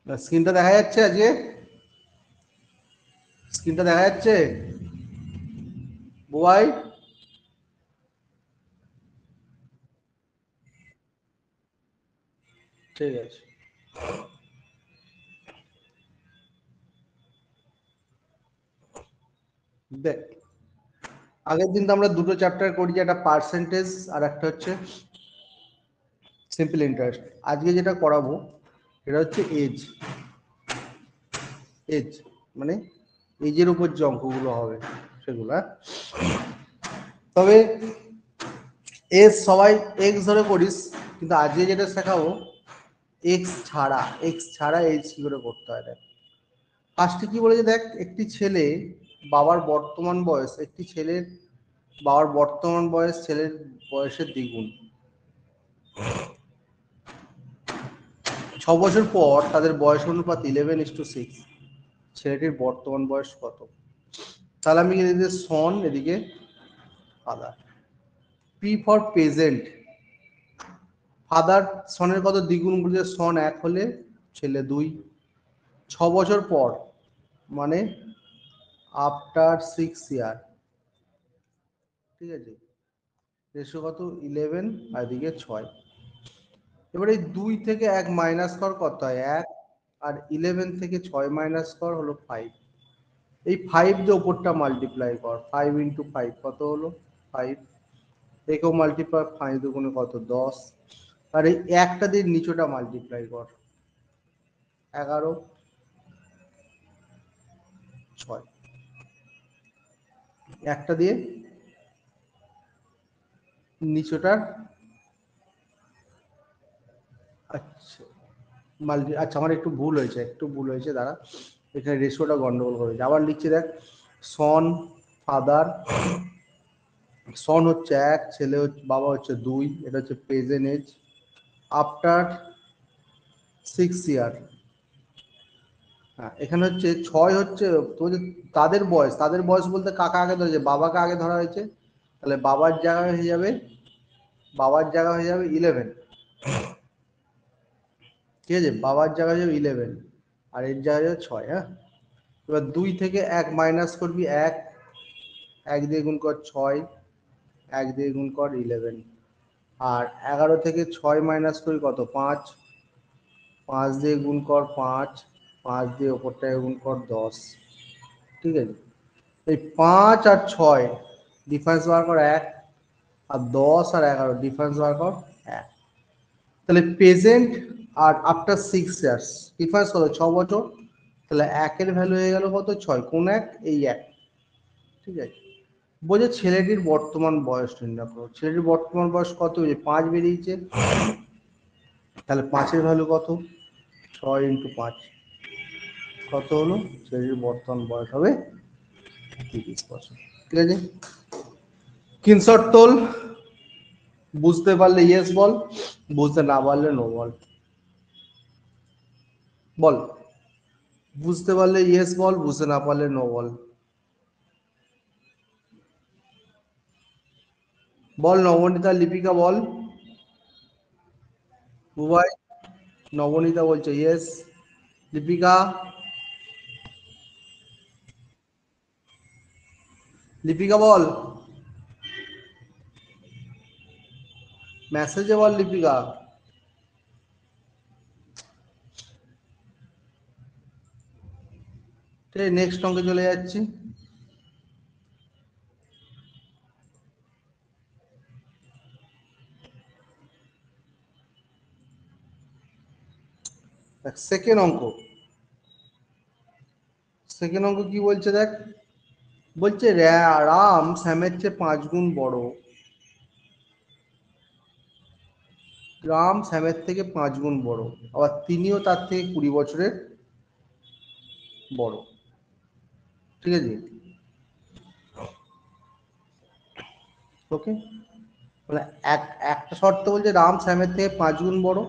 স্ক্রিনটা দেখা যাচ্ছে? আজকে স্ক্রিনটা দেখা যাচ্ছে বুবাই? ঠিক আছে। দেখ, আগের দিন তো আমরা দুটো চ্যাপ্টার করেছি, একটা পার্সেন্টেজ আর একটা হচ্ছে সিম্পল ইন্টারেস্ট। আজকে যেটা করাবো এটা হচ্ছে এজ। এজ মানে এজের উপর যে অঙ্কগুলো হবে সেগুলো। তবে এজ সবাই এক্স ধরে করিস, কিন্তু আজকে যেটা শেখাবো এক্স ছাড়া এজ কি করে করতে হয়। দেখ ফার্স্টে কি বলেছে, দেখ একটি ছেলে বাবার বর্তমান বয়স, একটি ছেলের বাবার বর্তমান বয়স ছেলের বয়সের দ্বিগুণ। 6 বছর পর তাদের বয়স অনুপাত 11:6। ছেলেটির বর্তমান বয়স কত? তাহলে আমি এদিকে সন, এদিকে father. P for present. Father সনের কত দ্বিগুণ বলছে, সন 1 হলে ছেলে 2। 6 বছর পর মানে আফটার 6 ইয়ার। ঠিক আছে, রেশিও কত? 11 আর এদিকে 6। এবার এই 2 থেকে 1 মাইনাস কর, কত হয়? 1। আর 11 থেকে 6 মাইনাস কর হলো 5। এই 5 দিয়ে ওপরটা মাল্টিপ্লাই কর, 5 ইন্টু 5 কত হলো? 5। একেও মাল্টিপ্লাই, 5 দুগুণে কত? 10। আর এই একটা দিয়ে নিচোটা মাল্টিপ্লাই কর, 11, 6। একটা দিয়ে নিচোটার, আচ্ছা আচ্ছা আমার একটু ভুল হয়েছে দাঁড়া, এখানে রেশিওটা গন্ডগোল করেছে। আবার লিখছি দেখ, সন ফাদার, সন হচ্ছে 1, ছেলে হচ্ছে বাবা হচ্ছে 2, এটা হচ্ছে প্রেজেন্ট এজ আফটার 6 ইয়ার। হ্যাঁ, এখানে হচ্ছে 6 হচ্ছে তোদের তাদের বয়স বলতে কাকা আগে ধরেছে, বাবাকে আগে ধরা হয়েছে, তাহলে বাবার জায়গা হয়ে যাবে 11। ঠিক আছে, বাবার জায়গা হয়ে যাবে 11 আর এর জায়গা হয়ে যাবে 6। হ্যাঁ, এবার 2 থেকে 1 মাইনাস করবি, 1, 1 দিয়ে গুণ কর 6, 1 দিয়ে গুণ কর 11। আর 11 থেকে 6 মাইনাস করি কত? 5, 5 দিয়ে গুণ কর 5, 5 দিয়ে ওপরটায় গুণ কর 10। ঠিক আছে, এই 5 আর 6 ডিফারেন্স বার কর 1, আর 10 আর 11 ডিফারেন্স বার কর 1। তাহলে প্রেজেন্ট আর আফটার 6 ইয়ার্স ডিফারেন্স কত? 6 বছর। তাহলে 1-এর ভ্যালু হয়ে গেল কত? 6। কোন 1? এই 1। ঠিক আছে, বোঝে ছেলেটির বর্তমান বয়স নির্ণয় করো। ছেলেটির বর্তমান বয়স কত? 5 বেরিয়েছে, তাহলে 5-এর ভ্যালু কত? 6 ইন্টু 5 কত হলো? ছেলেটির বর্তমান বয়স হবে 30 বছর। ঠিক আছে, স্ক্রিনশট তোল। বুঝতে পারলে ইয়েস বল, বুঝতে না পারলে নো বল। বল, বুঝতে পারলে ইয়েস বল, বুঝতে না পারলে নো বল। বল নবনীতা, লিপিকা বল। বুবাই, নবনীতা বলছে ইয়েস। লিপিকা, লিপিকা বল, মেসেজে বল লিপিকা। ঠিক আছে, নেক্সট অঙ্কে চলে যাচ্ছি। সেকেন্ড অঙ্ক, সেকেন্ড অঙ্ক কি বলছে দেখ, বলছে রাম শ্যামের চেয়ে 5 গুণ বড়। রাম শ্যামের থেকে 5 গুণ বড়, আবার তিনিও তার থেকে 20 বছরের বড়। ঠিক আছে, ওকে। মানে একটা শর্ত বলছে রাম শ্যামের থেকে 5 গুণ বড়,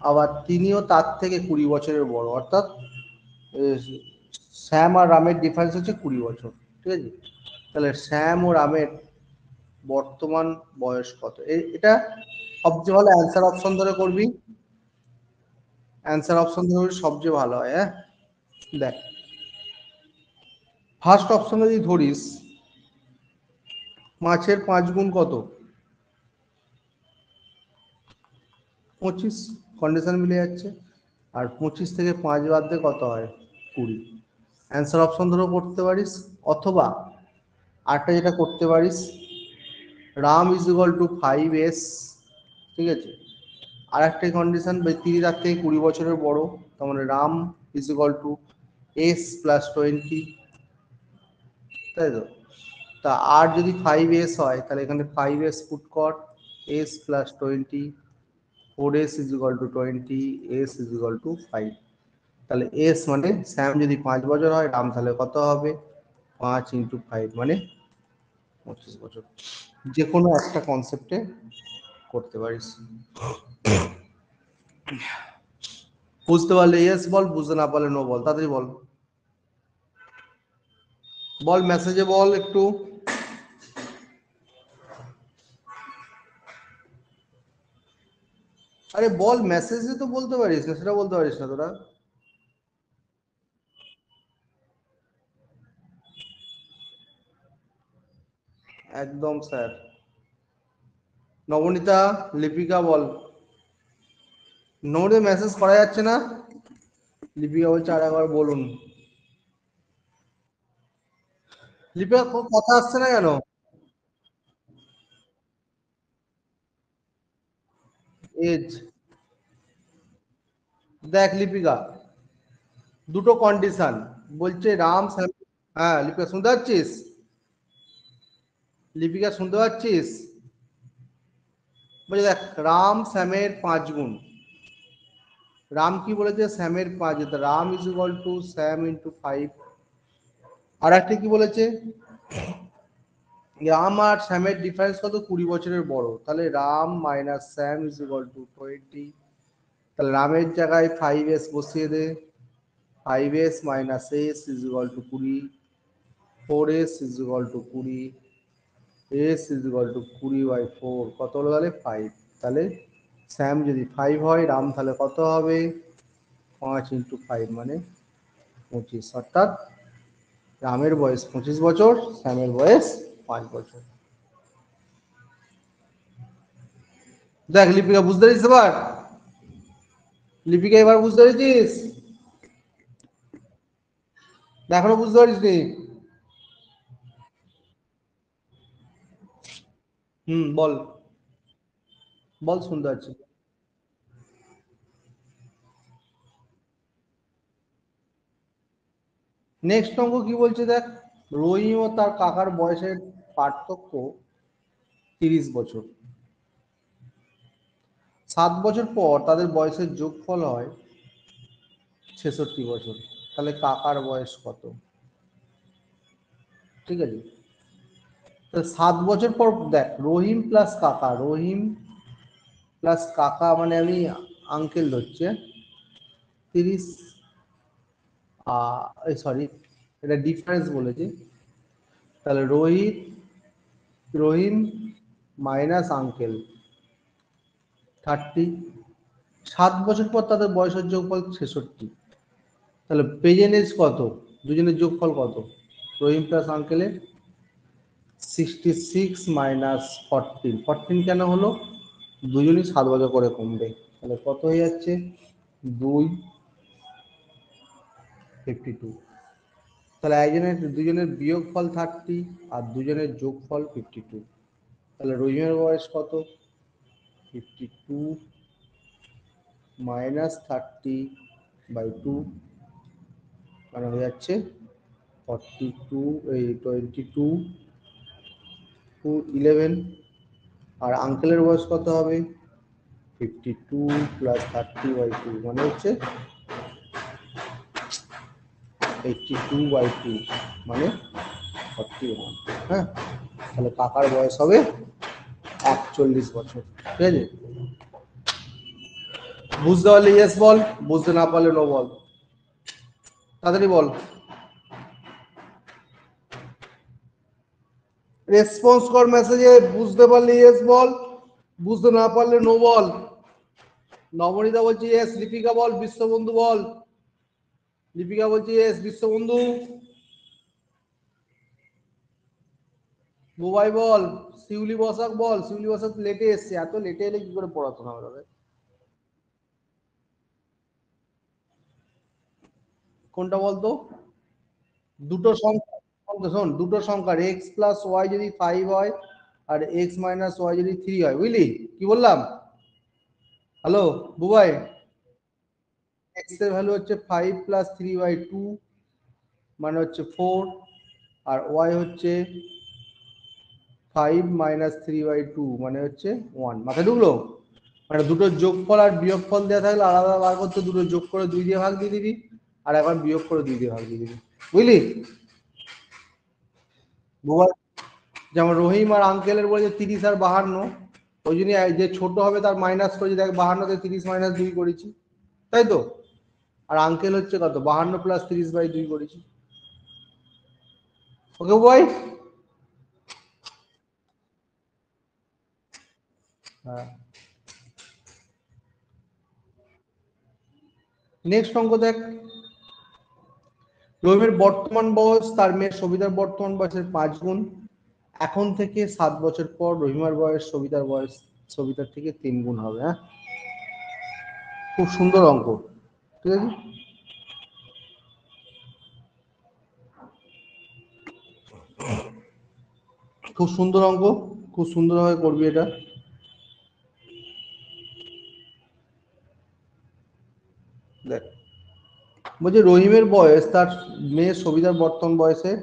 আবার তিনিও তার থেকে 20 বছরের বড়, অর্থাৎ শ্যাম আর রামের ডিফারেন্স হচ্ছে 20 বছর। ঠিক আছে, তাহলে শ্যাম ও রামের বর্তমান বয়স কত? এটা সবচেয়ে ভালো অ্যান্সার অপশন ধরে করবি। অ্যান্সার অপশন ধরে সবচেয়ে ভালো হয়। হ্যাঁ, দেখ ফার্স্ট অপশন যদি ধরিস 5-এর 5 গুণ কত? 25, কন্ডিশন মিলে যাচ্ছে। আর 25 থেকে 5 বাদ দিয়ে কত হয়? 20। অ্যান্সার অপশন ধরেও করতে পারিস, অথবা আরেকটা যেটা করতে পারিস, Ram is equal to 5s, ঠিক আছে, আর একটা কন্ডিশন, তিনি তার থেকে 20 বছরের বড়, তার মানে Ram is equal to s plus 20, তাই তো? তা আর যদি 5s হয় তাহলে এখানে 5s পুট কর, s plus 20, 4s is equal to 20, s is equal to 5। তাহলে s মানে স্যাম যদি 5 বছর হয়, রাম তাহলে কত হবে? 5 ইন্টু 5 মানে 25 বছর। যে কোনো একটা কনসেপ্টে করতে পারিস। বুঝতে পারলে ইয়েস বল, বুঝতে না পারলে নো বল, তাড়াতাড়ি বল, বল মেসেজে বল একটু। আরে বল, মেসেজে তো বলতে পারিস না, সেটা বলতে পারিস না তোরা? একদম স্যার। নবনীতা, লিপিকা বল। নোটে মেসেজ করা যাচ্ছে না, লিপিকা বলছে আর একবার বলুন। লিপিকা কথা আসছে না কেন? এজ, দেখ লিপিকা, দুটো কন্ডিশন বলছে রাম হ্যাঁ লিপিকা শুনতে পাচ্ছিস? লিপিকা শুনতে পাচ্ছিস? বলছে দেখ, রাম শ্যামের 5 গুণ। রাম কি বলেছে? শ্যামের 5, Ram is equal to Shyam into 5। আর একটা কি বলেছে? রাম আর শ্যামের ডিফারেন্স কত? 20 বছরের বড়, তাহলে Ram minus Shyam is equal to 20। তাহলে রামের জায়গায় 5s বসিয়ে দে, 5s minus s is equal to 20, 4s is equal to 20, s is equal to 20/4, কত হলো তাহলে? 5। তাহলে স্যাম যদি 5 হয়, রাম তাহলে কত হবে? 5 ইন্টু 5 মানে 25, অর্থাৎ রামের বয়স 25 বছর, শ্যামের বয়স 5 বছর। দেখ লিপিকা, বুঝতে পেরেছিস এবার? লিপিকা এবার বুঝতে পেরেছিস? এখনো বুঝতে পারিস নি? বল, বল শুনতে পাচ্ছি। নেক্সট অঙ্ক কি বলছে দেখ, রহিম ও তার কাকার বয়সের পার্থক্য 30 বছর। 7 বছর পর তাদের বয়সের যোগফল হয় 66 বছর। তাহলে কাকার বয়স কত? ঠিক আছে, 7 বছর পর দেখ, রহিম প্লাস কাকা, রহিম প্লাস কাকা মানে আমি আঙ্কেল ধরছি, 30, সরি এটা ডিফারেন্স বলেছি, তাহলে রহিম মাইনাস আঙ্কেল 30। 7 বছর পর তাদের বয়সের যোগফল 66, তাহলে প্রেজেন্ট এজ কত? দুজনের যোগফল কত? রহিম প্লাস আঙ্কেলের 66 মাইনাস 14, 14 কেন হলো? দুজনই 7 বছর করে কমবে, তাহলে কত হয়ে যাচ্ছে? 2, 52। তাহলে একজনের দুজনের বিয়োগফল 30 আর দুজনের যোগফল 52, তাহলে রহিমের বয়স কত? 52 মাইনাস 30/2 মানে হয়ে যাচ্ছে 42, এই 22/11। আর আঙ্কেলের বয়স কত হবে? 52 প্লাস 30/2 মানে হচ্ছে 82/2 মানে 41। হ্যাঁ, তাহলে কাকার বয়স হবে 41 বছর। ঠিক আছে, বুঝতে পারলে ইয়েস বল, বুঝতে না পারলে নো বল, তাড়াতাড়ি বল। রেসপন্স কর মেসেজে, বুঝতে পারলে ইয়েস বল, বুঝতে না পারলে নো বল। নবনীতা বলছি এস, লিপিকা বল, বিশ্ববন্ধু বল, লিপিকা বলছি এস, বিশ্ববন্ধু, বুবাই বল, শিউলি বসাক বল, শিউলি বসাক লেটে এসছে, এত লেটে এলে কি করে পড়াশোনা হবে? কোনটা বলতো? দুটো সংখ্যা, শোন, দুটো সংখ্যার এক্স প্লাস ওয়াই যদি 5 হয় আর এক্স মাইনাস ওয়াই যদি 3 হয়, বুঝলি কি বললাম? হ্যালো বুবাই, এক্স এর ভ্যালু হচ্ছে 5 প্লাস 3/2 মানে হচ্ছে 4, আর ওয়াই হচ্ছে 5 মাইনাস 3/2 মানে হচ্ছে 1। মাথায় ঢুকলো? মানে দুটো যোগফল আর বিয়োগফল দেওয়া থাকলে আলাদা বার করতে, দুটো যোগ করে 2 দিয়ে ভাগ দিয়ে দিবি, আর একবার বিয়োগ করে 2 দিয়ে ভাগ দিয়ে দিবি, বুঝলি? বুবাই, যেমন রহিম আর আঙ্কেলের বলে যে 30 আর 52, ওই জন্য যে ছোট হবে তার মাইনাস করেছি, দেখ 52 তে 30 মাইনাস 2 করেছি, তাই তো? আর আঙ্কেল হচ্ছে কত, 52 প্লাস 30/2 করেছি। ওকে বয়। হ্যাঁ, নেক্সট অঙ্ক দেখ। রহিমের বর্তমান বয়স তার মেয়ের সবিতার বর্তমান বয়সের 5 গুণ। এখন থেকে 7 বছর পর রহিমার বয়স সবিতার বয়স সবিতার থেকে 3 গুণ হবে। হ্যাঁ, খুব সুন্দর অঙ্ক, ঠিক আছে? খুব সুন্দর অঙ্ক, খুব সুন্দরভাবে করবি এটা। দেখ, বলছে রহিমের বয়স তার মেয়ের সবিতার বর্তমান বয়সের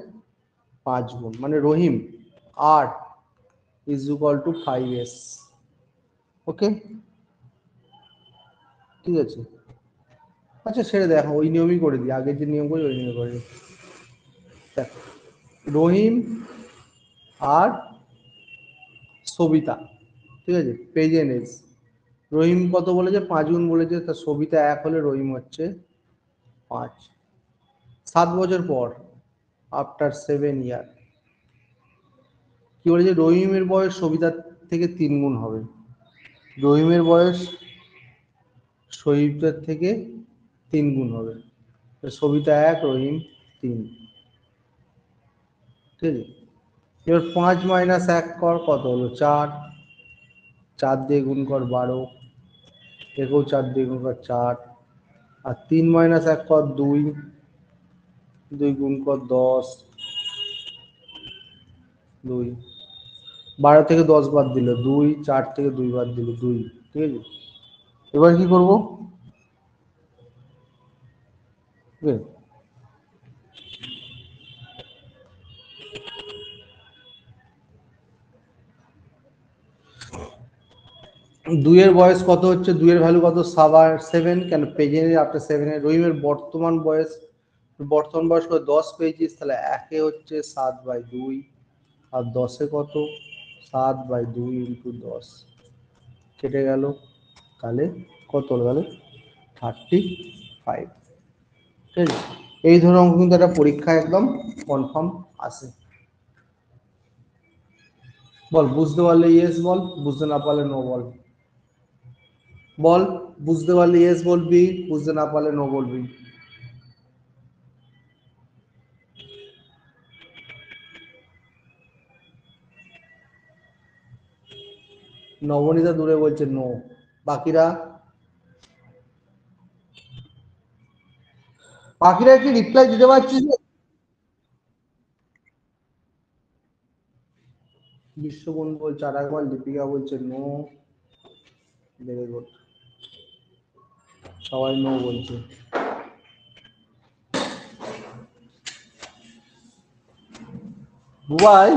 5 গুণ, মানে রহিম আর ইজ ইকুয়াল টু 5s। ওকে, ঠিক আছে। আচ্ছা ছেড়ে দেখ, ওই নিয়মই করে দিই, আগের যে নিয়ম করি ওই নিয়মে করে দিই। দেখ, রহিম আর সবিতা, ঠিক আছে, প্রেজেন্ট এজ। রহিম কত বলেছে, 5 গুণ বলেছে, তার সবিতা 1 হলে রহিম হচ্ছে 5। 7 বছর পর, আফটার 7 ইয়ার, কি বলেছে, রহিমের বয়স সবিতার থেকে 3 গুণ হবে। রহিমের বয়স সবিতার থেকে 3 গুণ হবে। সবিতা 1, রহিম 3, ঠিক আছে। এবার 5 মাইনাস 1 কর, কত হলো 4, 4 দিয়ে গুণ কর 12, একেও 4 দিয়ে গুণ কর 4, আর 3 মাইনাস 1 কর 2, 2 গুণ কর 10, 2, 12 থেকে 10 বাদ দিল 2, 4 থেকে 2 বাদ দিল 2, ঠিক আছে। এবার কি করবো? ঠিক আছে? 2 এর বয়স কত হচ্ছে, 2 এর ভ্যালু কত, 7, কেন প্রেজেন্ট আফটার 7 এর রহিমের বর্তমান বয়স, বর্তমান বয়স কত 10 পেয়েছিস, তাহলে 1 এ হচ্ছে 7/2, আর 10 এ কত, 7/2 ইন্টু 10, কেটে গেল, তাহলে কত হলো, তাহলে 35, ঠিক আছে। এই ধরনের অঙ্ক কিন্তু একটা পরীক্ষা একদম কনফার্ম আসে। বল, বুঝতে পারলে ইয়েস বল, বুঝতে না পারলে নো বল। বল, বুঝতে পারলে ইয়েস বলবি, বুঝতে না পারলে নো বলবি। নবনীতা দূরে বলছে নো, বাকিরা, বাকিরা কি রিপ্লাই দিতে পারছিস? বিশ্ববন্ধু বলছে আর একবার, দীপিকা বলছে নো, ভেরি গুড, সবাই নো বলছে। বুবাই,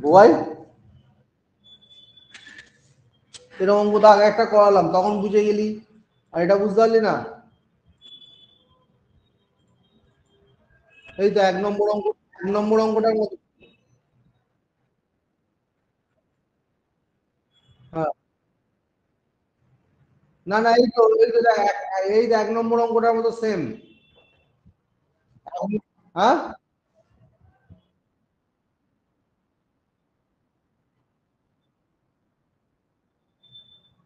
বুবাই, এরকম অঙ্ক তো আগে একটা করালাম, তখন বুঝে গেলি, আর এটা বুঝতে পারলি না? এই তো 1 নম্বর অঙ্ক, 1 নম্বর অঙ্কটার মতো। হ্যাঁ, না না, এই তো দেখ, এই 1 নম্বর অঙ্কটার মতো সেম। হ্যাঁ,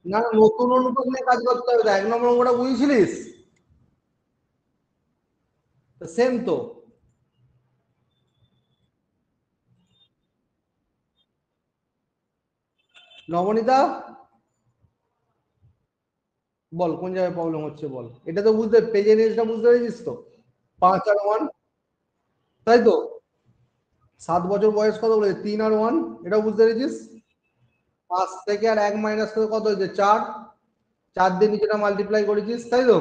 না না, নতুন অনুপাত নিয়ে কাজ করতে হবে, এক নম্বর অঙ্কটা বুঝেছিলিস? সেম তো। নবনীতা, বল কোন জায়গায় প্রবলেম হচ্ছে বল। এটা তো বুঝতে, পেজের বুঝতে পেরেছিস তো? 5 আর 1, তাই তো? 7 বছর বয়স কত বলেছে? 3 আর 1, এটা বুঝতে পেরেছিস? 5 থেকে আর 1 মাইনাস করে কত হয়েছে? 4। 4 দিয়ে নিচেটা মাল্টিপ্লাই করেছিস, তাই তো?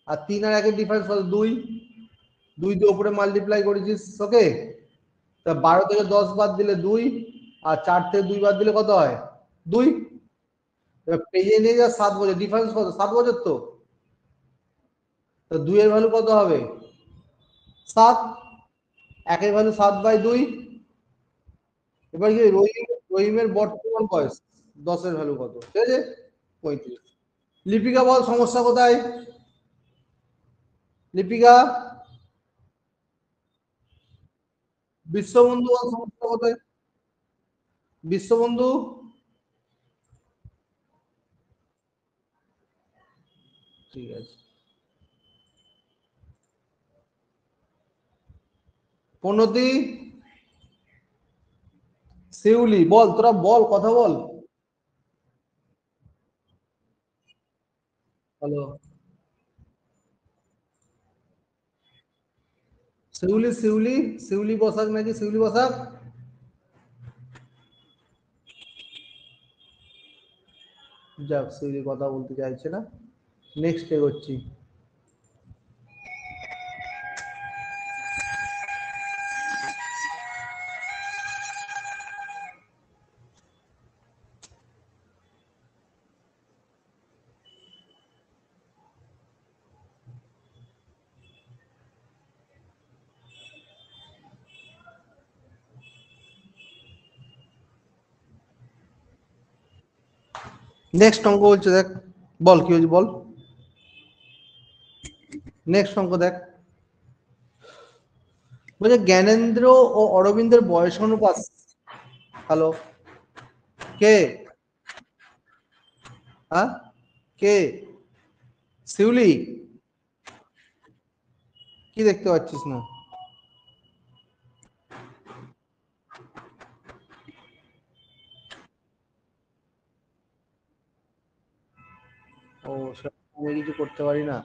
আর 3 আর 1-এর ডিফারেন্স কত? 2। 2 দিয়ে উপরে মাল্টিপ্লাই করেছিস, ওকে। তা 12 থেকে 10 বাদ দিলে 2, আর 4 থেকে 2 বাদ দিলে কত হয়? 2। পেজে নিয়ে যা 7 বছর ডিফারেন্স কত? 7 বছর তো। তো 2 এর ভ্যালু কত হবে? 7। 1-এর ভ্যালু 7/2। এবার কি রহিমের বর্তমান বয়স 10-এর ভ্যালু কত? ঠিক আছে, 35। লিপিকা বল সমস্যা কোথায়? লিপিকা, বিশ্ববন্ধু বল সমস্যা কোথায়? বিশ্ববন্ধু, ঠিক আছে। প্রণতি, শিউলি বল, তোরা বল, কথা বল। হ্যালো, শিউলি শিউলি, শিউলি বসাক নাকি শিউলি বসাক? যাক, শিউলি কথা বলতে চাইছে না। নেক্সট এগোচ্ছি। নেক্সট অঙ্ক বলছে, দেখ বল কি হয়েছে বল। নেক্সট অঙ্ক দেখ, বলছে জ্ঞানেন্দ্র ও অরবিন্দের বয়স অনুপাত। হ্যালো, কে? হ্যাঁ, কে? শিউলি, কি দেখতে পাচ্ছিস না? ও, আমি কিছু করতে পারি না।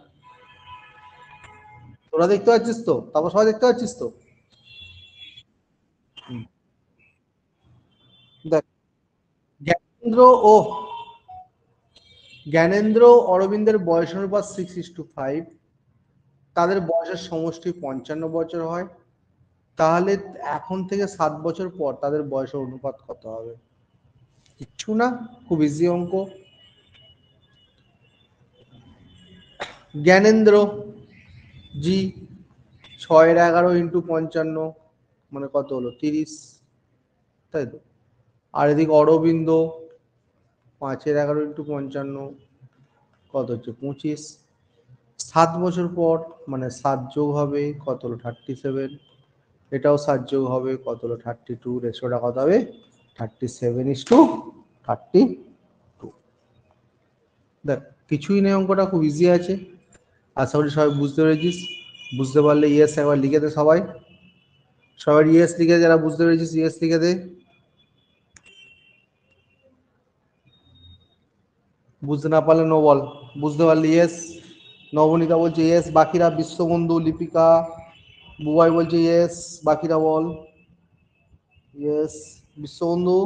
তোরা দেখতে পাচ্ছিস তো, তারপর সবাই দেখতে পাচ্ছিস তো? হুম। দেখ, জ্ঞানেন্দ্র ও জ্ঞানেন্দ্র অরবিন্দের বয়স অনুপাত 6:5। তাদের বয়সের সমষ্টি 55 বছর হয়। তাহলে এখন থেকে 7 বছর পর তাদের বয়সের অনুপাত কত হবে? কিচ্ছু না, খুব ইজি অঙ্ক। জ্ঞানেন্দ্র, জি, 6-11 × 55, মানে কত হলো? 30, তাই তো? আর এদিকে অরবিন্দ, 5-11 × 55, কত হচ্ছে? 25। 7 বছর পর, মানে 7 যোগ হবে কত হলো? 37। এটাও 7 যোগ হবে কত হলো? 32। রেশিওটা কত হবে? 37:32। দেখ, কিছুই নেই, অঙ্কটা খুব ইজি আছে। আশা করি সবাই বুঝতে পেরেছিস। বুঝতে পারলে ইয়েস একবার লিখে দে সবাই। সবাই ইয়েস লিখে দে, যারা বুঝতে পেরেছিস ইয়েস লিখে দে। বুঝতে না পারলে নো বল। বুঝতে পারলে ইয়েস। নবনীতা বলছে ইয়েস, বাকিরা বিশ্ববন্ধু, লিপিকা, বুবাই বলছে ইয়েস, বাকিরা বল ইয়েস। বিশ্ববন্ধু,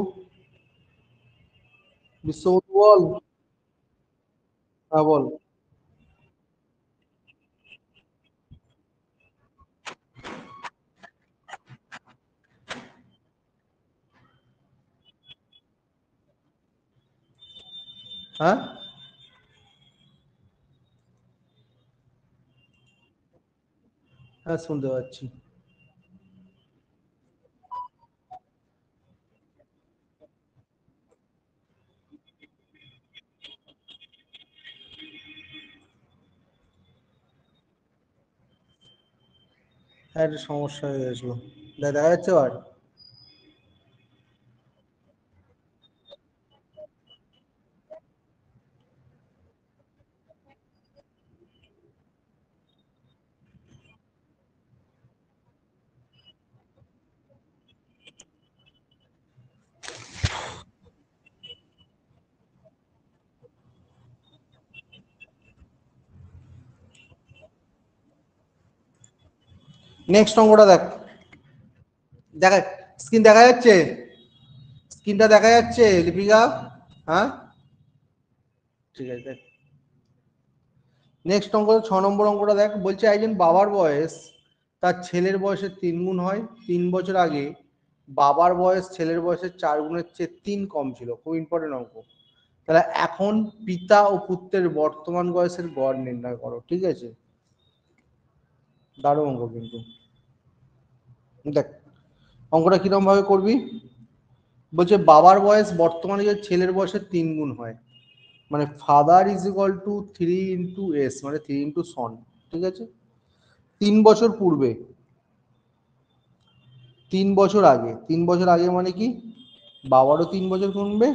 বিশ্ববন্ধু বল। হ্যাঁ বল। হ্যাঁ, হ্যাঁ শুনতে পাচ্ছি। হ্যাঁ, একটু সমস্যা হয়ে গেছিল। দেখা যাচ্ছে আর। নেক্সট অঙ্কটা দেখ, দেখা স্ক্রিন দেখা যাচ্ছে, স্ক্রিনটা দেখা যাচ্ছে লিপিকা? হ্যাঁ ঠিক আছে দেখ। নেক্সট অঙ্ক 6 নম্বর অঙ্কটা দেখ, বলছে একজন বাবার বয়স তার ছেলের বয়সের 3 গুণ হয়। 3 বছর আগে বাবার বয়স ছেলের বয়সের 4 গুণের চেয়ে 3 কম ছিল। খুব ইম্পর্টেন্ট অঙ্ক। তাহলে এখন পিতা ও পুত্রের বর্তমান বয়সের গড় নির্ণয় করো। ঠিক আছে, দারুণ অঙ্ক কিন্তু। দেখ অঙ্কটা কিরকম ভাবে করবি, বলছে বাবার বয়স বর্তমানে যে ছেলের বয়সের 3 গুণ হয়, মানে father is equal to 3 × s, মানে 3 × সন। ঠিক আছে, 3 বছর পূর্বে, 3 বছর আগে, 3 বছর আগে মানে কি, বাবারও 3 বছর কমবে,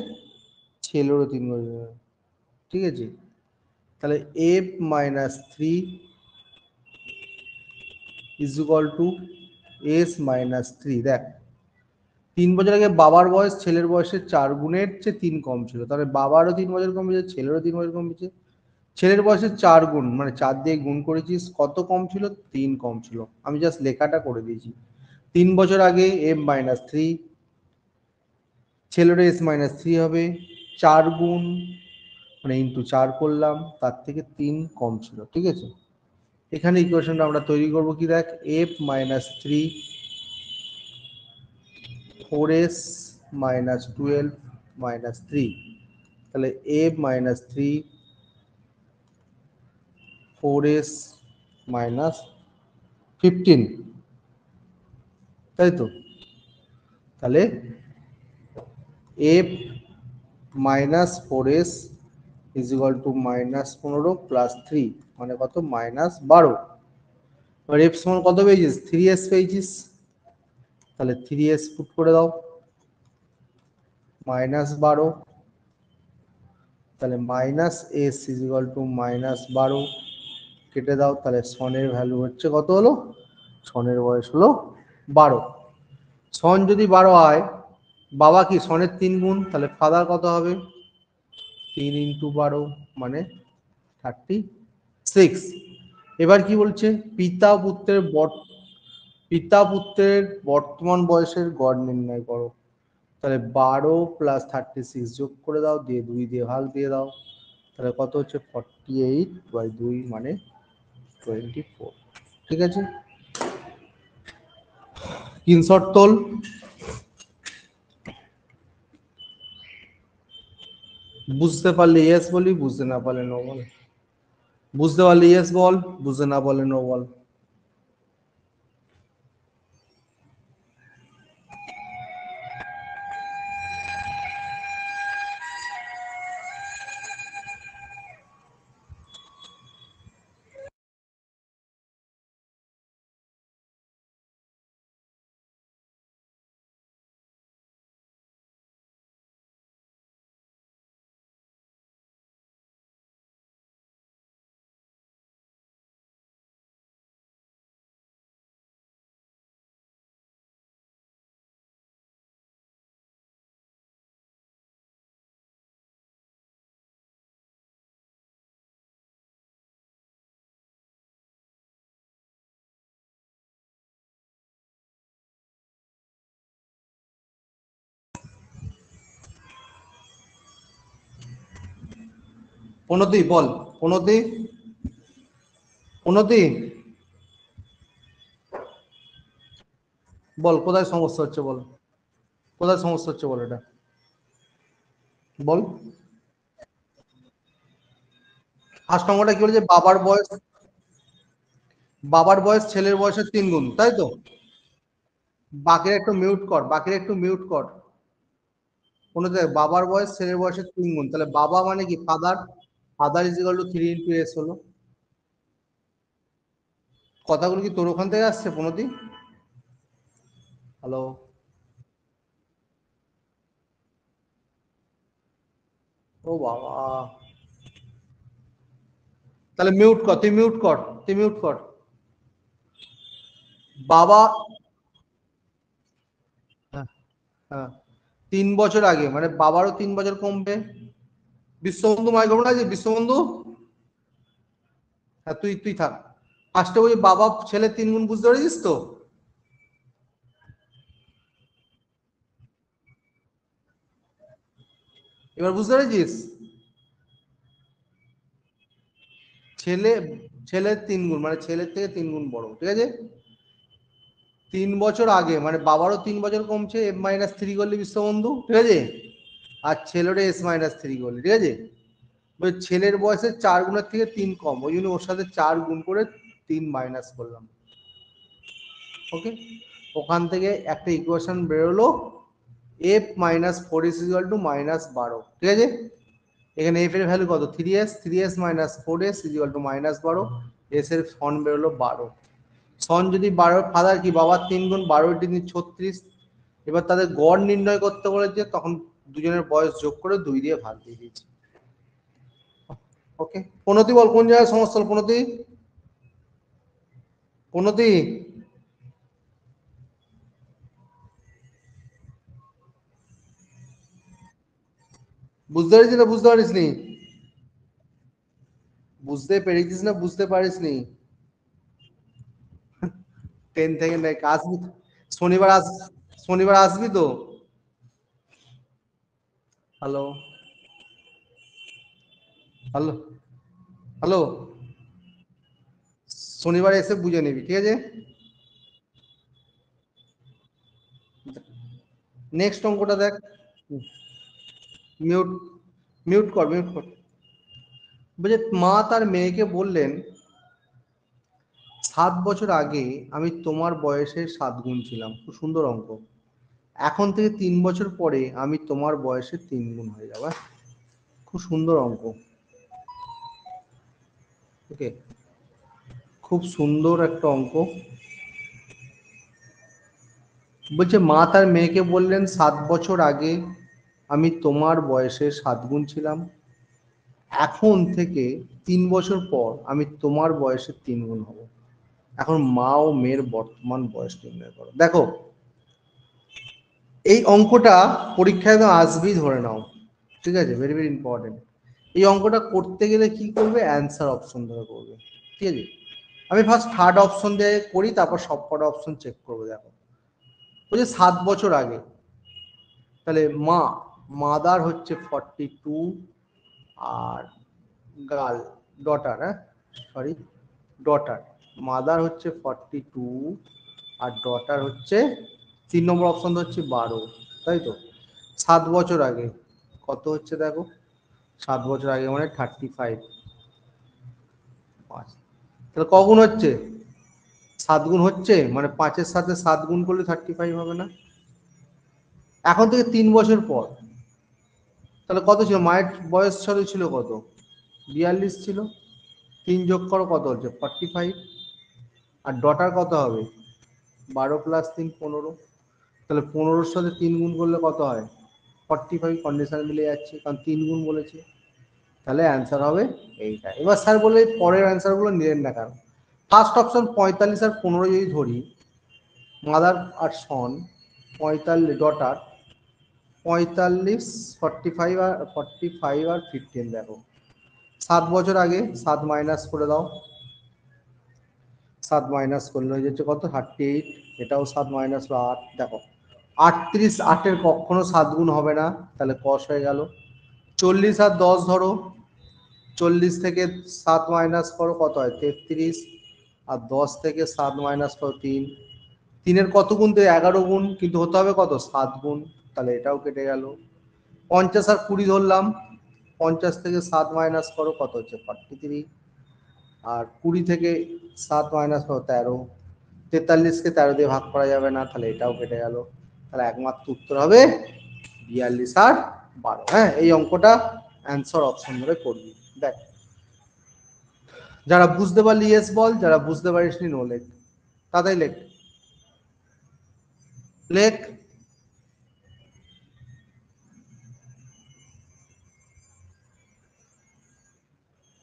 ছেলেরও 3 বছর। ঠিক আছে, তাহলে f-3 is equal to s-3। দেখ 3 বছর আগে বাবার বয়স ছেলের বয়সের 4 গুণের চেয়ে 3 কম ছিল, তাহলে বাবারও 3 বছর কমেছে, ছেলেরও 3 বছর কমেছে। ছেলের বয়সের 4 গুণ, মানে 4 দিয়ে গুণ করেছিস, কত কম ছিল? 3 কম ছিল। আমি জাস্ট লেখাটা করে দিয়েছি। 3 বছর আগে m-3, ছেলের s-3 হবে। 4 গুণ মানে ইন্টু 4 করলাম, তার থেকে 3 কম ছিল। ঠিক আছে, এখানে ইকুয়েশনটা আমরা তৈরি করব কি, দেখ f-3 4s-12-3, তাহলে f-3 4s-15, তাই তো? তাহলে f-4s ইজ ইকুয়াল টু -15 + 3, মানে কত? -12। এবার f সমান কত পেয়েছিস? 3s পেয়েছিস, তাহলে 3s পুট করে দাও, -12, তাহলে -s ইজ ইকুয়াল টু -12 কেটে দাও, তাহলে সনের ভ্যালু হচ্ছে কত হলো? সনের বয়স হলো 12। সন যদি 12 হয়, বাবা কি সনের 3 গুণ, তাহলে ফাদার কত হবে? 3 × 12 মানে 36। এবার কি বলছে, পিতা পুত্রের বর্তমান বয়সের গড় নির্ণয় করো। তাহলে 12 + 36 যোগ করে দাও, দিয়ে 2 দিয়ে ভাগ দিয়ে দাও, তাহলে কত হচ্ছে? 48/2 মানে 24। ঠিক আছে, স্ক্রিনশট তোল। বুঝতে পারলে ইয়েস বলি, বুঝতে না পারলে নো বল। বুঝতে পারলে ইয়েস বল, বুঝতে না পারলে নো বল। প্রণতি বল, প্রণতি, প্রণতি বল, কোথায় সমস্যা হচ্ছে বল, কোথায় সমস্যা হচ্ছে বল, এটা বল। ফার্স্ট অঙ্কটা কি বলেছে? বাবার বয়স ছেলের বয়সের 3 গুণ, তাই তো? বাকিরা একটু মিউট কর, বাকিরা একটু মিউট কর। কোনো দেখ, বাবার বয়স ছেলের বয়সের 3 গুণ, তাহলে বাবা মানে কি? Father. Father is equal to 3 × s হলো। কথাগুলো কি তোর ওখান থেকে আসছে প্রণতি? হ্যালো? ও বাবা, তাহলে মিউট কর, তুই মিউট কর, তুই মিউট কর। বাবা, হ্যাঁ হ্যাঁ, 3 বছর আগে মানে বাবারও 3 বছর কমবে। বিশ্ববন্ধু মাইক্রোফোন আছে? বিশ্ববন্ধু, হ্যাঁ তুই তুই থাক। ফার্স্টে ওই বাবা ছেলে 3 গুণ বুঝতে পেরেছিস তো? এবার বুঝতে পেরেছিস? ছেলে ছেলের 3 গুণ মানে ছেলের থেকে 3 গুণ বড়, ঠিক আছে? 3 বছর আগে মানে বাবারও 3 বছর কমছে, f-3 করলে বিশ্ববন্ধু, ঠিক আছে? আর ছেলেরও s-3 করলে, ঠিক আছে? ছেলের বয়সে 4 গুণের থেকে 3 কম, ওই জন্য ওর সাথে 4 গুণ করে 3 মাইনাস করলাম। ওকে, ওখান থেকে একটা ইকুয়েশন বেরোলো, f-4s = -12, ঠিক আছে? এখানে f এর ভ্যালু কত? 3s, 3s - 4s = -12, s এর সন বেরোলো 12। সন যদি 12, ফাদার কি বাবার 3 গুণ 12 × 3 = 36। এবার তাদের গড় নির্ণয় করতে বলেছে, তখন দুজনের বয়স যোগ করে 2 দিয়ে ভাগ দিয়ে দিয়েছি। ওকে, প্রণতি বল কোন জায়গায় সমস্যা হল? প্রণতি, প্রণতি বুঝতে পেরেছিস না বুঝতে পারিস নি? বুঝতে পেরেছিস না বুঝতে পারিস নি? 10 থেকে নেই, আসবি শনিবার শনিবার আসবি তো? হ্যালো, হ্যালো, হ্যালো, শনিবার এসে বুঝে নিবি, ঠিক আছে? নেক্সট অঙ্কটা দেখ। মিউট, মিউট কর, মিউট কর। বলছে মা তার মেয়েকে বললেন, 7 বছর আগে আমি তোমার বয়সের 7 গুণ ছিলাম। খুব সুন্দর অঙ্ক। এখন থেকে 3 বছর পরে আমি তোমার বয়সের 3 গুণ হয়ে যাবো। খুব সুন্দর অঙ্ক। ওকে, খুব সুন্দর একটা অঙ্ক। বলছে মা তার মেয়েকে বললেন, 7 বছর আগে আমি তোমার বয়সের 7 গুণ ছিলাম, এখন থেকে 3 বছর পর আমি তোমার বয়সের 3 গুণ হব। এখন মা ও মেয়ের বর্তমান বয়স নির্ণয় করো। দেখো, এই অঙ্কটা পরীক্ষায় তো আসবেই ধরে নাও, ঠিক আছে? Very very important. এই অঙ্কটা করতে গেলে কি করবে? অ্যান্সার অপশন ধরে করবে, ঠিক আছে? আমি ফার্স্ট থার্ড অপশন দিয়ে করি, তারপর সবকটা অপশন চেক করবো। দেখো, বলছে 7 বছর আগে, তাহলে মাদার হচ্ছে 42, আর গার্ল ডটার, হ্যাঁ সরি, ডটার, মাদার হচ্ছে 42 আর ডটার হচ্ছে 3 নম্বর অপশন হচ্ছে 12, তাই তো? 7 বছর আগে কত হচ্ছে দেখো, 7 বছর আগে মানে 35, 5, তাহলে কগুণ হচ্ছে? 7 গুণ হচ্ছে, মানে 5-এর সাথে 7 গুণ করলে 35 হবে না? এখন থেকে 3 বছর পর, তাহলে কত ছিল? মায়ের বয়স ছিল কত? 42 ছিল। 3 যোগ করো, কত হচ্ছে? 45। আর ডটার কত হবে? 12 + 3 15। তাহলে 15-র সাথে 3 গুণ করলে কত হয়? 45। কন্ডিশন মিলে যাচ্ছে, কারণ 3 গুণ বলেছে। তাহলে অ্যান্সার হবে এইটা। এবার স্যার বলে পরের অ্যান্সারগুলো নিলেন না কারণ? ফার্স্ট অপশন 45 আর 15 যদি ধরি, মাদার আর সন 45, ডটার 45, 45 আর 15। দেখো, 7 বছর আগে 7 মাইনাস করে দাও, 7 মাইনাস করলে হয়ে যাচ্ছে কত? 38। এটাও 7 মাইনাস 8। দেখো, 38, 8-এর কখনো 7 গুণ হবে না, তাহলে কস হয়ে গেল। 40 আর 10 ধরো, 40 থেকে 7 মাইনাস করো, কত হয়? 33। আর 10 থেকে 7 মাইনাস করো 3। 3-এর কত গুণ? তো 11 গুণ, কিন্তু হতে হবে কত? 7 গুণ, তাহলে এটাও কেটে গেল। 50 আর 20 ধরলাম, 50 থেকে 7 মাইনাস করো, কত হচ্ছে? 43। আর 20 থেকে 7 মাইনাস করো 13। 43-কে 13 দিয়ে ভাগ করা যাবে না, তাহলে এটাও কেটে গেল। তাহলে একমাত্র উত্তর হবে 42 আর 12। হ্যাঁ, এই অঙ্কটা অ্যান্সার অপশন ধরে করবি। দেখ, যারা বুঝতে পারলি ইয়েস বল, যারা বুঝতে পারিসনি নো লেখ। তাতেই লেখ, লেখ।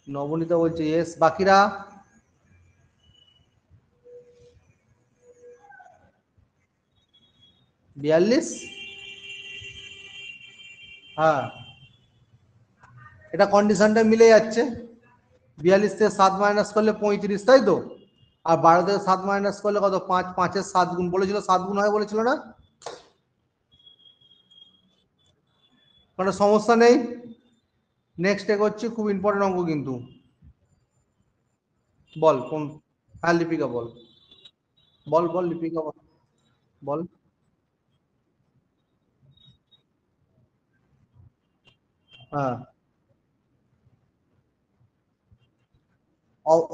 নবনীতা বলছে ইয়েস, বাকিরা? বিয়াল্লিশ, হ্যাঁ, এটা কন্ডিশনটা মিলে যাচ্ছে। 42 থেকে 7 মাইনাস করলে 35, তাই তো? আর 12 থেকে 7 মাইনাস করলে কত? 5, 5-এর 7 গুণ বলেছিল, 7 গুণ হয় বলেছিল না? কোনো সমস্যা নেই। নেক্সট এগোচ্ছি, খুব ইম্পর্টেন্ট অঙ্ক কিন্তু। বল কোন? হ্যাঁ লিপিকা বল, বল বল লিপিকা বল, বল। হ্যাঁ,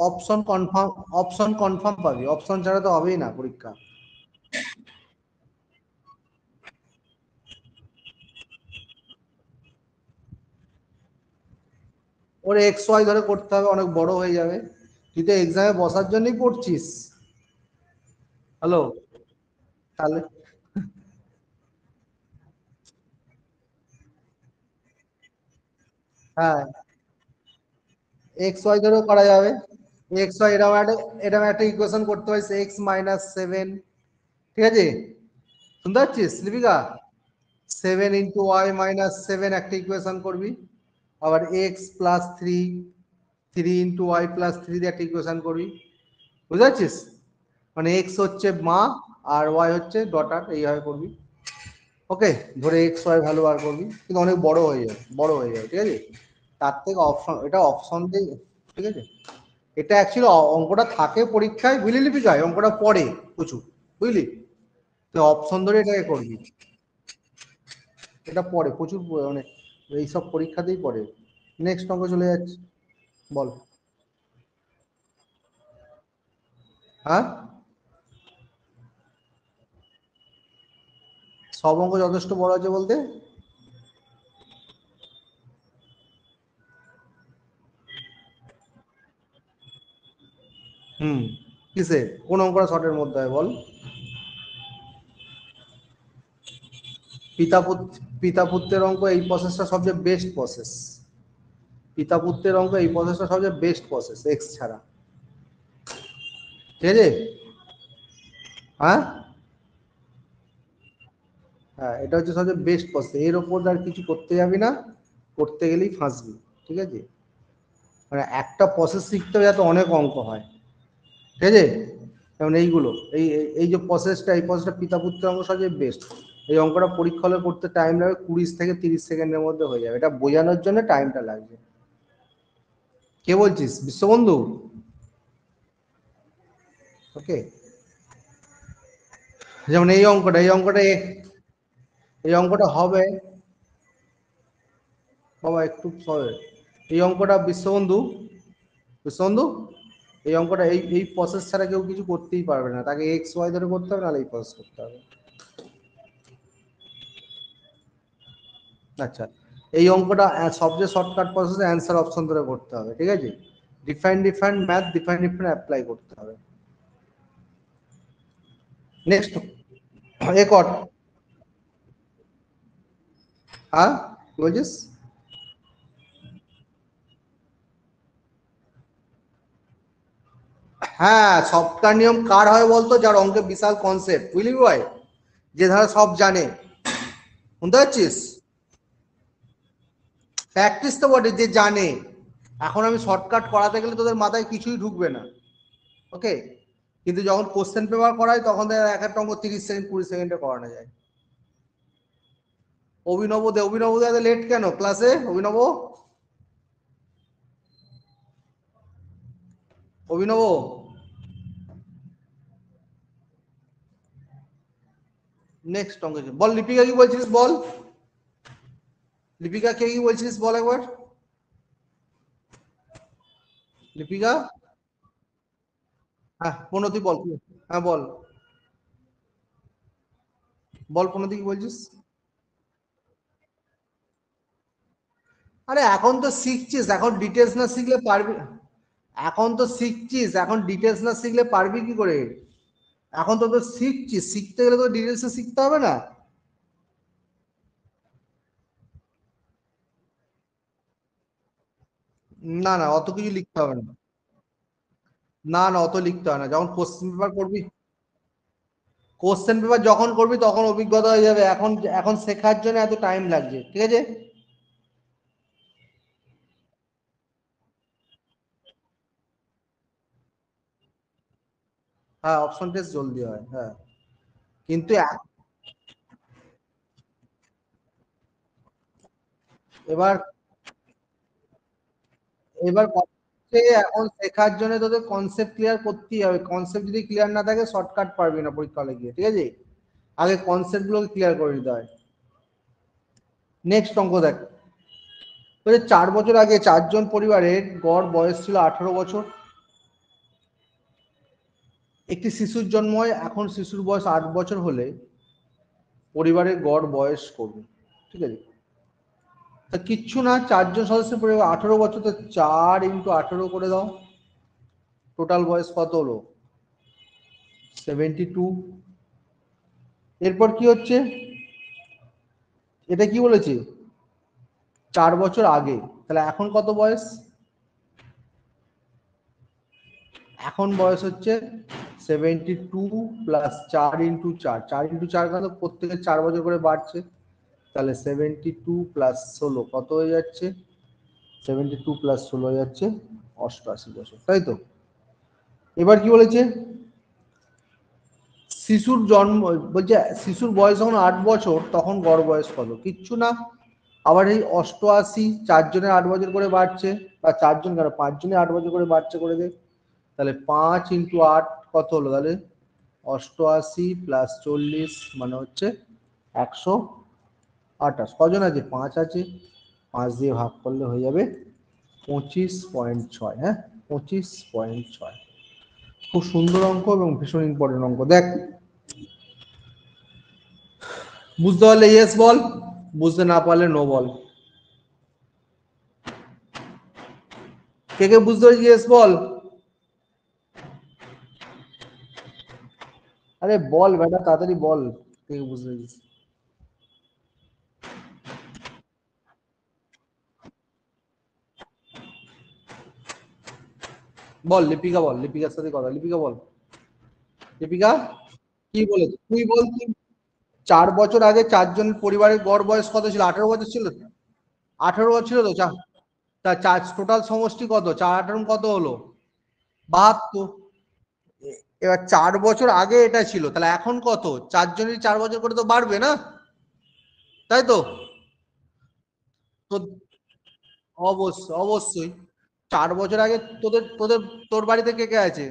অপশন কনফার্ম, অপশন কনফার্ম পাবি, অপশন ছাড়া তো হবেই না পরীক্ষা। ওর এক্স ওয়াই ধরে করতে হবে, অনেক বড় হয়ে যাবে। তুই তো এক্সামে বসার জন্যই পড়ছিস। হ্যালো, তাহলে হ্যাঁ, এক্স ওয়াই ধরেও করা যাবে। এক্স ওয়াই এরকম একটা ইকুয়েশন করতে হয়, এক্স মাইনাস 7, ঠিক আছে? শুনতে পাচ্ছিস লিপিকা? 7 × y - 7 একটা ইকুয়েশন করবি। আবার x+3, 3 × y+3 দিয়ে একটা ইকুয়েশন করবি। বুঝতে পারছিস? মানে এক্স হচ্ছে মা আর ওয়াই হচ্ছে ডটার, এইভাবে করবি। ওকে, ধরে এক্স ওয়াই ভ্যালু বার করবি, কিন্তু অনেক বড় হয়ে যাবে, বড় হয়ে যাবে, ঠিক আছে? তার থেকে অপশন, এটা অপশন দিয়ে, ঠিক আছে? এটা অ্যাকচুয়ালি অঙ্কটা থাকে পরীক্ষায়, বুঝলি লিপিকা? অঙ্কটা পড়ে প্রচুর, বুঝলি? তুই অপশন ধরে এটাকে করবি, এটা পড়ে প্রচুর, মানে এইসব পরীক্ষাতেই পড়ে। নেক্সট অঙ্ক চলে যাচ্ছে, বল। হ্যাঁ, সব অঙ্ক যথেষ্ট বড় আছে বলতে? হুম, কিসে? কোন অঙ্কটা শর্টের মধ্যে হয় বল? পিতা পুত্র, পিতা পুত্রের অঙ্ক এই প্রসেসটা সবচেয়ে বেস্ট প্রসেস। পিতা পুত্রের অঙ্ক এই প্রসেসটা সবচেয়ে বেস্ট প্রসেস, এক্স ছাড়া, ঠিক আছে? হ্যাঁ, হ্যাঁ, এটা হচ্ছে সবচেয়ে বেস্ট প্রসেস, এর ওপর আর কিছু করতে যাবি না, করতে গেলেই ফাঁসবি, ঠিক আছে? মানে একটা প্রসেস শিখতে হবে যাতে অনেক অঙ্ক হয়, ঠিক আছে? যেমন এইগুলো, এই এই যে প্রসেসটা, এই প্রসেসটা পিতা পুত্রের অঙ্ক সবচেয়ে বেস্ট। এই অঙ্কটা পরীক্ষা হলে করতে টাইম লাগবে 20 থেকে 30 সেকেন্ডের মধ্যে হয়ে যাবে, এটা বোঝানোর জন্য টাইমটা লাগবে। কে বলছিস? বিশ্ববন্ধু? ওকে, যেমন এই অঙ্কটা, এই অঙ্কটা হবে, বাবা একটু সরে। এই অঙ্কটা বিশ্ববন্ধু, বিশ্ববন্ধু, এই অঙ্কটা এই এই প্রসেস ছাড়া কেউ কিছু করতেই পারবে না, তাকে এক্স ওয়াই ধরে করতে হবে, নাহলে এই প্রসেস করতে হবে। আচ্ছা, এই অঙ্কটা সবচেয়ে শর্টকাট প্রসেস, অ্যান্সার অপশন ধরে করতে হবে, ঠিক আছে? Define define math, define define apply করতে হবে। নেক্সট এ কর। হ্যাঁ, কি বলছিস? হ্যাঁ, সবটার নিয়ম কার হয় বলতো? যার অঙ্কে বিশাল কনসেপ্ট, বুঝলি ভাই? যে ধারা সব জানে, বুঝতে পারছিস? প্র্যাকটিস তো বটে, যে জানে। এখন আমি শর্টকাট করাতে গেলে তোদের মাথায় কিছুই ঢুকবে না, ওকে? কিন্তু যখন কোশ্চেন পেপার করাই তখন এক একটা অঙ্ক 30 সেকেন্ড 20 সেকেন্ডে করানো যায়। অভিনব দে, অভিনব দে লেট কেন ক্লাসে? অভিনব, অভিনব, নেক্সট অঙ্ক বল। লিপিকা কি বলছিস বল, লিপিকা কে কি বলছিস বল একবার, লিপিকা। হ্যাঁ প্রণতি বল, হ্যাঁ বল, বল প্রণতি কি বলছিস? আরে এখন তো শিখছিস, এখন ডিটেলস না শিখলে পারবি? এখন তো শিখছিস, এখন ডিটেলস না শিখলে পারবি কি করে? এখন তো শিখছিস, শিখতে গেলে তো ডিটেলসে শিখতে হবে না? না না, অত কিছু লিখতে হবে না। না না, অত লিখতে হয় না, যখন কোশ্চেন পেপার করবি, কোশ্চেন পেপার যখন করবি তখন অভিজ্ঞতা হয়ে যাবে, এখন এখন শেখার জন্য এত টাইম লাগছে, ঠিক আছে? হ্যাঁ অপশন টেস্ট জলদি হয়, হ্যাঁ কিন্তু এবার এবার এখন শেখার জন্য তোদের কনসেপ্ট ক্লিয়ার করতেই হবে, কনসেপ্ট যদি ক্লিয়ার না থাকে শর্টকাট পারবি না পরীক্ষা হলে গিয়ে, ঠিক আছে? আগে কনসেপ্ট গুলোকে ক্লিয়ার করে দিতে হয়। নেক্সট অঙ্ক দেখ, 4 বছর আগে 4 জন পরিবারের গড় বয়স ছিল 18 বছর। একটি শিশুর জন্ম হয়, এখন শিশুর বয়স 8 বছর হলে পরিবারের গড় বয়স করুন, ঠিক আছে? তা কিচ্ছু না, 4 জন সদস্যের পরিবার 18 বছর, তো 4 × 18 করে দাও, টোটাল বয়স কত হলো? 72। এরপর কি হচ্ছে, এটা কি বলেছে? 4 বছর আগে, তাহলে এখন কত বয়স? এখন বয়স হচ্ছে 72 প্লাস 4 × 4, 4 × 4 কত? প্রত্যেকের 4 বছর করে বাড়ছে, তাহলে 72 প্লাস 16 কত হয়ে যাচ্ছে? 72 প্লাস 16 হয়ে যাচ্ছে 88 বছর, তাই তো? এবার কি বলেছে, শিশুর জন্ম, বলছে শিশুর বয়স যখন 8 বছর তখন গড় বয়স কত? কিচ্ছু না, আবার এই 88, 4 জনের 8 বছর করে বাড়ছে, বা 4 জন কেন, 5 জনের 8 বছর করে বাড়ছে করে দে, তাহলে 5 × 8 কত হলো? তাহলে 88 প্লাস 40 মানে হচ্ছে 128। কজন আছে? 5 আছে, 5 দিয়ে ভাগ করলে হয়ে যাবে 25.6। হ্যাঁ 25.6, খুব সুন্দর অঙ্ক এবং ভীষণ ইম্পর্টেন্ট অঙ্ক। দেখ বুঝতে পারলে ইয়েস বল, বুঝতে না পারলে নো বল। কে কে বুঝতে পারছিস ইয়েস বল। আরে বল বেটা, তাড়াতাড়ি বল কে কে বুঝতে পারছিস। বল লিপিকা বল, লিপিকার সাথে কথা, লিপিকা বল। লিপিকা কি বলেছে তুই বল তুই। 4 বছর আগে 4 জনের পরিবারের গড় বয়স কত ছিল? 18 বছর ছিল। 18 বছর ছিল তো তা চার টোটাল সমষ্টি কত? 4 × 18 কত হলো? 72। এবার 4 বছর আগে এটা ছিল, তাহলে এখন কত? 4 জনেরই 4 বছর করে তো বাড়বে না, তাই তো? তো অবশ্যই অবশ্যই, 4 বছর আগে তোদের তোদের তোর বাড়িতে কে কে আছে?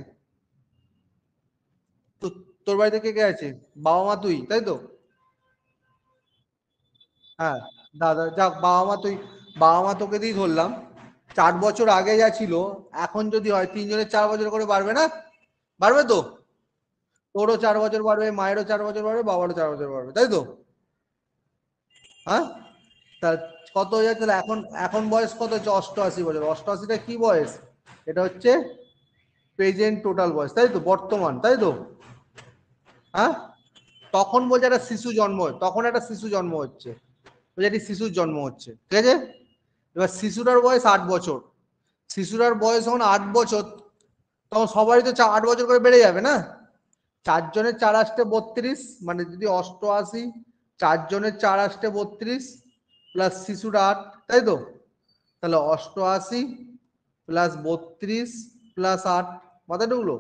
তোর বাড়িতে কে কে আছে? বাবা মা তুই, তাই তো? হ্যাঁ দাদা, যাক বাবা মা তুই, বাবা মা তোকে দিয়ে ধরলাম। 4 বছর আগে যা ছিল, এখন যদি হয় 3 জনের 4 বছর করে বাড়বে না? বাড়বে তো? তোরও 4 বছর বাড়বে, মায়েরও 4 বছর বাড়বে, বাবারও 4 বছর বাড়বে, তাই তো? হ্যাঁ তা কত হয়ে যাচ্ছে? তাহলে এখন এখন বয়স কত হচ্ছে? 88 বছর। 88টা কি বয়স? এটা হচ্ছে প্রেজেন্ট টোটাল বয়স, তাই তো? বর্তমান, তাই তো? হ্যাঁ তখন বলছে একটা শিশু জন্ম, তখন একটা শিশু জন্ম হচ্ছে, বলছে একটি শিশুর জন্ম হচ্ছে, ঠিক আছে? এবার শিশুটার বয়স 8 বছর, শিশুটার বয়স যখন 8 বছর, তখন সবারই তো 8 বছর করে বেড়ে যাবে না? 4 জনের 4 × 8 = 32, মানে যদি 88, 4 জনের 4 × 8 = 32 প্লাস শিশুর 8, তাই তো? তাহলে 88 প্লাস 32 প্লাস 8, মাথায় ঢুকলো?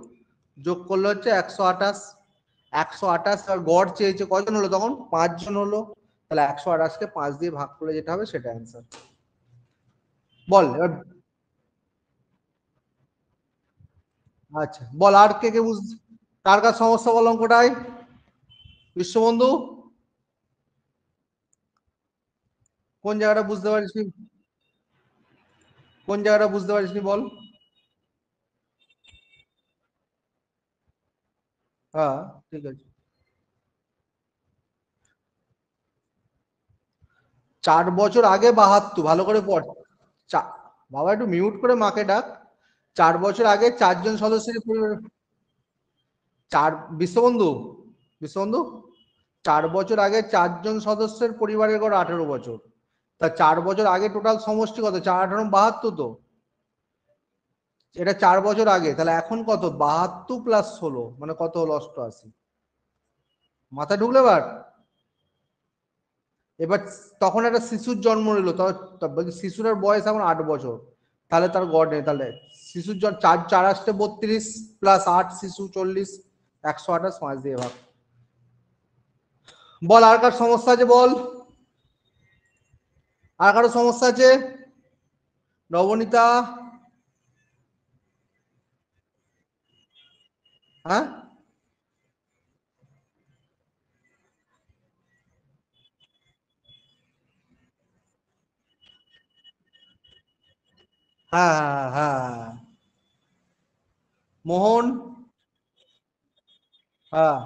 যোগ করলে হচ্ছে 128। 128 আর গড় চেয়েছে, কজন হলো তখন? 5 জন হলো, তাহলে 128কে 5 দিয়ে ভাগ করে যেটা হবে সেটা অ্যান্সার। বল এবার। আচ্ছা বল, আর কে কে বুঝ, কার কার সমস্যা বল অঙ্কটায়? বিশ্ববন্ধু কোন জায়গাটা বুঝতে পারিস নি? কোন জায়গাটা বুঝতে পারিস নি বল? হ্যাঁ ঠিক আছে। 4 বছর আগে 72, ভালো করে পড়। বাবা একটু মিউট করে মাকে ডাক। 4 বছর আগে 4 জন সদস্যের পরিবার, চার, বিশ্ববন্ধু, বিশ্ববন্ধু 4 বছর আগে 4 জন সদস্যের পরিবারের গড় 18 বছর, তা 4 বছর আগে টোটাল সমষ্টি কত? 4 × 18 = 72 তো, এটা 4 বছর আগে, তাহলে এখন কত? 72 প্লাস 16 মানে কত হলো? 88। মাথা ঢুকলে এবার? এবার তখন একটা শিশুর জন্ম নিল, বলছি শিশুর বয়স এখন 8 বছর, তাহলে তার গড় নেই, তাহলে শিশুর জন্ম 4 × 8 = 32 প্লাস 8 শিশু 40, 128 5 দিয়ে ভাগ। বল আর কার সমস্যা আছে বল, আর কারো সমস্যা আছে? নবনীতা? হ্যাঁ হ্যাঁ হ্যাঁ হ্যাঁ। মোহন? হ্যাঁ,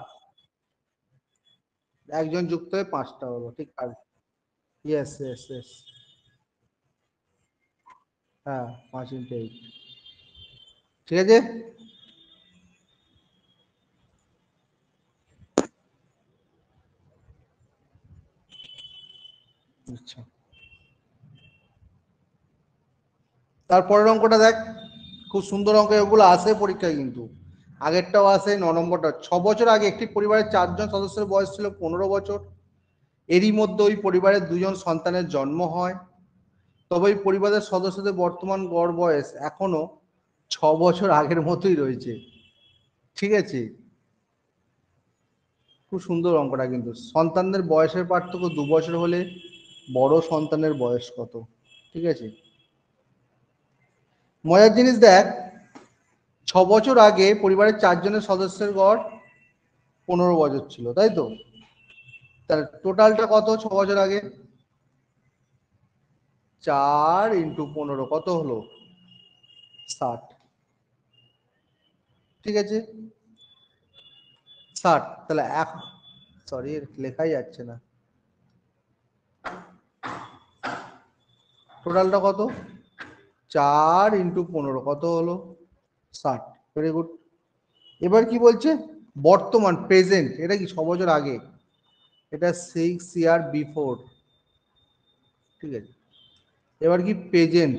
একজন যুক্ত হয়ে 5টা হলো, ঠিক আছে। Yes yes yes. হ্যাঁ 5 × 8, ঠিক আছে। আচ্ছা, তারপরের অঙ্কটা দেখ, খুব সুন্দর অঙ্ক, এগুলো আসে পরীক্ষায় কিন্তু। আগেরটাও আসে, 9 নম্বরটা। 6 বছর আগে একটি পরিবারের 4জন সদস্যের বয়স ছিল 15 বছর। এরই মধ্যে ওই পরিবারের 2জন সন্তানের জন্ম হয়। তবে এই পরিবারের সদস্যদের বর্তমান গড় বয়স এখনো 6 বছর আগের মতোই রয়েছে, ঠিক আছে। খুব সুন্দর অঙ্কটা কিন্তু। সন্তানদের বয়সের পার্থক্য 2 বছর হলে বড় সন্তানের বয়স কত, ঠিক আছে। মজার জিনিস দেখ, 6 বছর আগে পরিবারের 4জনের সদস্যের গড় 15 বছর ছিল, তাই তো। তার টোটালটা কত 6 বছর আগে? 4 × 15 কত হলো? 60, ঠিক আছে। 60, তাহলে সরি লেখাই যাচ্ছে না, টোটালটা কত? 4 × 15 কত হলো? 60, ভেরি গুড। এবার কি বলছে? বর্তমান, প্রেজেন্ট, এটা কি 6 বছর আগে, এটা 6 ইয়ার বিফোর, ঠিক আছে। এবার কি প্রেজেন্ট,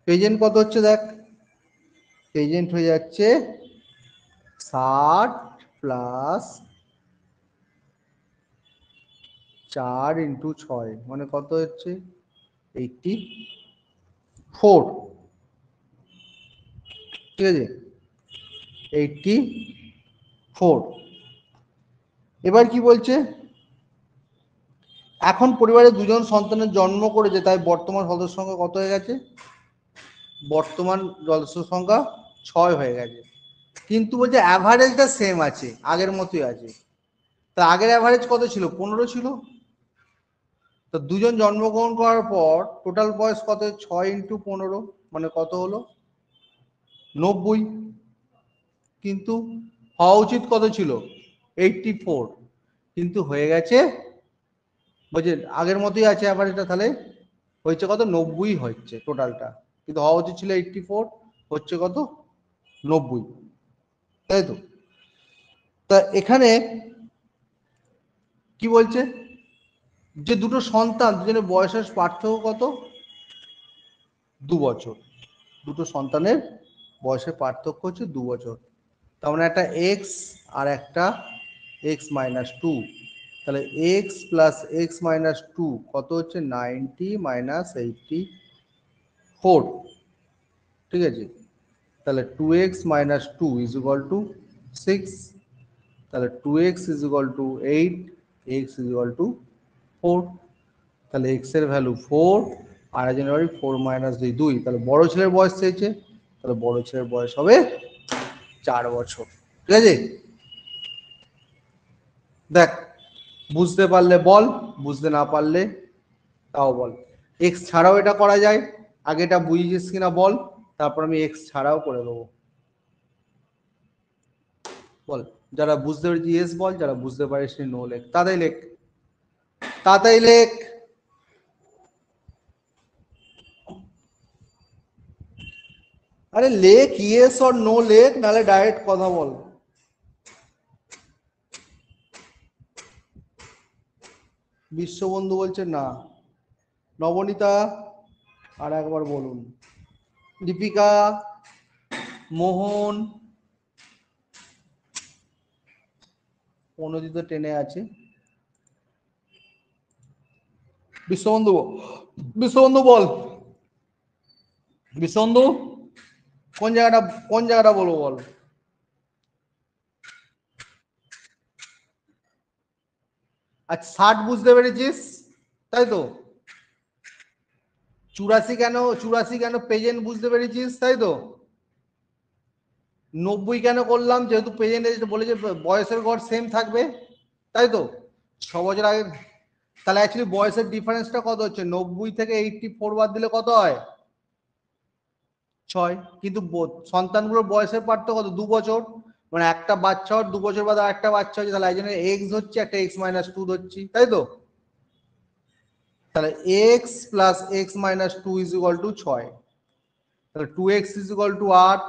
প্রেজেন্ট কত হচ্ছে দেখ, প্রেজেন্ট হয়ে যাচ্ছে 60 প্লাস 4 × 6, মানে কত হচ্ছে? 84, ঠিক আছে, 84। এবার কি বলছে? এখন পরিবারে 2জন সন্তানের জন্ম করেছে, তাই বর্তমান সদস্য সংখ্যা কত হয়ে গেছে? বর্তমান সদস্য সংখ্যা 6 হয়ে গেছে। কিন্তু বলছে অ্যাভারেজটা সেম আছে, আগের মতোই আছে। তা আগের অ্যাভারেজ কত ছিল? 15 ছিল। তো 2জন জন্মগ্রহণ করার পর টোটাল বয়স কত? 6 × 15, মানে কত হলো? 90। কিন্তু হওয়া উচিত কত ছিল? 84, কিন্তু হয়ে গেছে, বলছে আগের মতোই আছে অ্যাভারেজটা, তাহলে হয়েছে কত? 90 হচ্ছে টোটালটা, কিন্তু হওয়া উচিত ছিল 84, হচ্ছে কত? 90, তাই তো। তা এখানে কি বলছে? যে দুটো সন্তান, দুজনের বয়সের পার্থক্য কত? 2 বছর। দুটো সন্তানের বয়সের পার্থক্য হচ্ছে 2 বছর। তার মানে একটা এক্স আর একটা x-2, তাহলে এক্স প্লাস x-2 কত হচ্ছে? 90 - 84, ঠিক আছে। তাহলে 2x - 2 = 6, তাহলে 2x = 8, x = 4, তাহলে x এর ভ্যালু 4, আর জানুয়ারি 4 - 2 2, তাহলে বড় ছেলের বয়স চেয়েছে, তাহলে বড় ছেলের বয়স হবে 4 বছর, ঠিক আছে। দেখ, বুঝতে পারলে বল, বুঝতে না পারলে তাও বল। এক্স ছাড়াও এটা করা যায়, আগে এটা বুঝিয়েছিস কিনা বল, তারপর আমি এক্স ছাড়াও করে দেবো। বল, যারা বুঝতে পেরেছি ইয়েস বল, যারা বুঝতে পারিস নো লেখ, তাড়াতাড়ি লেখ, তাড়াতাড়ি লেখ। আরে লেখ ইয়েস অর নো লেখ, নাহলে ডাইরেক্ট কথা বল। বিশ্ববন্ধু বলছে না। নবনীতা আর একবার বলুন। দীপিকা, মোহন, অনুদিত টেনে আছে। বিশ্ববন্ধু, বিশ্ববন্ধু বল, বিশ্ববন্ধু কোন জায়গাটা, কোন জায়গাটা বলবো বল। আচ্ছা 60 বুঝতে পেরেছিস, তাই তো? 84 কেন প্রেজেন্ট বুঝতে পেরেছিস, তাই তো? 90 কেন করলাম, যেহেতু প্রেজেন্ট বলেছে বয়সের গড় সেম থাকবে, তাই তো? 6 বছর আগে, তাহলে অ্যাকচুয়ালি বয়সের ডিফারেন্সটা কত হচ্ছে? 90 থেকে 84 বাদ দিলে কত হয়? 6। কিন্তু সন্তানগুলোর বয়সের পার্থক্য কত? 2 বছর। মানে একটা বাচ্চা ওর 2 বছর বাদে একটা বাচ্চা হচ্ছে, তাহলে এই জন্য এক্স হচ্ছে একটা x-2 ধরছি, তাই তো? তাহলে x plus x-2 is equal to 6। তাহলে 2x ইজ ইকুয়াল টু 8।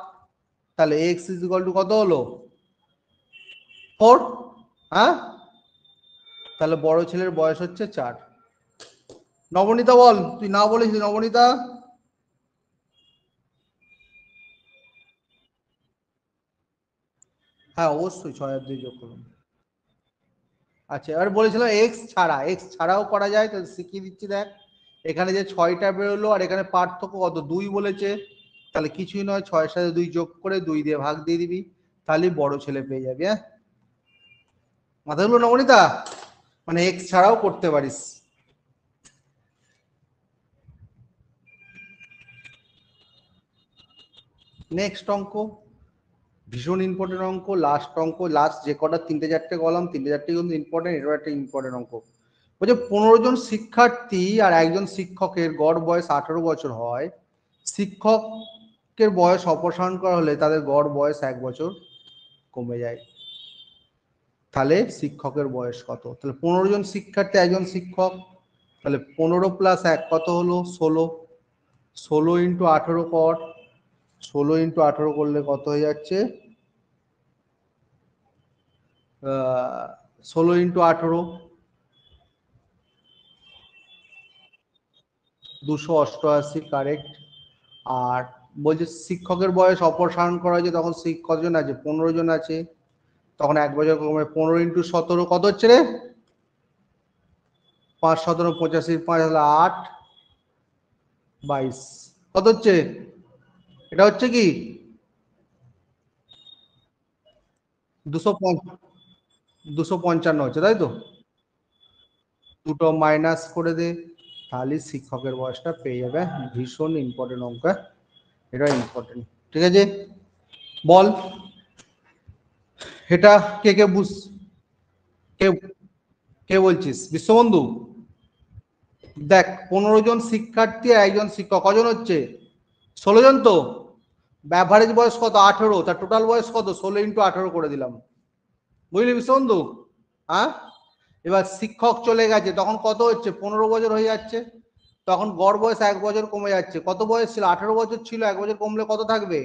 তাহলে x ইজ ইকুয়াল টু কত হলো? 4। হ্যাঁ, তাহলে বড় ছেলের বয়স হচ্ছে 4। নবনীতা বল, তুই না বলেছিস নবনীতা? হ্যাঁ অবশ্যই 6 আর 2 যোগ করুন। আচ্ছা এবার বলেছিলাম এক্স ছাড়াও করা যায়, তো শিখিয়ে দিচ্ছি দেখ। এখানে যে 6টা বেরোলো আর এখানে পার্থক্য কত? 2 বলেছে, তাহলে কিছুই নয়, 6-এর সাথে 2 যোগ করে 2 দিয়ে ভাগ দিয়ে দিবি, তাহলে বড় ছেলে পেয়ে যাবি। হ্যাঁ, মাথা হলো নবনীতা? মানে এক্স ছাড়াও করতে পারিস। নেক্সট অঙ্ক, ভীষণ ইম্পর্টেন্ট অঙ্ক, লাস্ট অঙ্ক। লাস্ট যে কটা 3-4টে কলাম, 3-4টে কিন্তু ইম্পর্টেন্ট, এটাও একটা ইম্পর্টেন্ট অঙ্ক। বলছে 15 জন শিক্ষার্থী আর একজন শিক্ষকের গড় বয়স 18 বছর হয়, শিক্ষকের বয়স অপসারণ করা হলে তাদের গড় বয়স 1 বছর কমে যায়, তাহলে শিক্ষকের বয়স কত? তাহলে 15 জন শিক্ষার্থী একজন শিক্ষক, তাহলে 15 প্লাস 1 কত হলো? 16। 16 ইন্টু 18 কর, 16 ইন্টু 18 করলে কত হয়ে যাচ্ছে? 16 ইন্টু 18 288, কারেক্ট। আর বলছে শিক্ষকের বয়স অপসারণ করা হয়েছে, তখন কতজন আছে? 15 জন আছে, তখন 1 বছর কমে 15 ইন্টু 17 কত হচ্ছে রে? 5 17 85, 5 হলো 8 22, কত হচ্ছে? এটা হচ্ছে কি 255 হচ্ছে, তাই তো? দুটো মাইনাস করে দে, তাহলে শিক্ষকের বয়সটা পেয়ে যাবে। ভীষণ ইম্পর্টেন্ট অঙ্ক, এটা ইম্পর্টেন্ট। ঠিক আছে, বল এটা কে কে বুঝ, কে কে বলছিস? বিশ্ববন্ধু? দেখ 15 জন শিক্ষার্থী আর একজন শিক্ষক, কজন হচ্ছে? 16 জন তো। অ্যাভারেজ বয়স কত? 18, তার টোটাল বয়স কত? 16 ইন্টু 18 করে দিলাম, বুঝলি বিশ্ববন্ধু? হ্যাঁ, এবার শিক্ষক চলে গেছে, তখন কত হচ্ছে? 15 বছর হয়ে যাচ্ছে, তখন গড় বয়স 1 বছর কমে যাচ্ছে। কত বয়স ছিল? 18 বছর ছিল, 1 বছর কমলে কত থাকবে?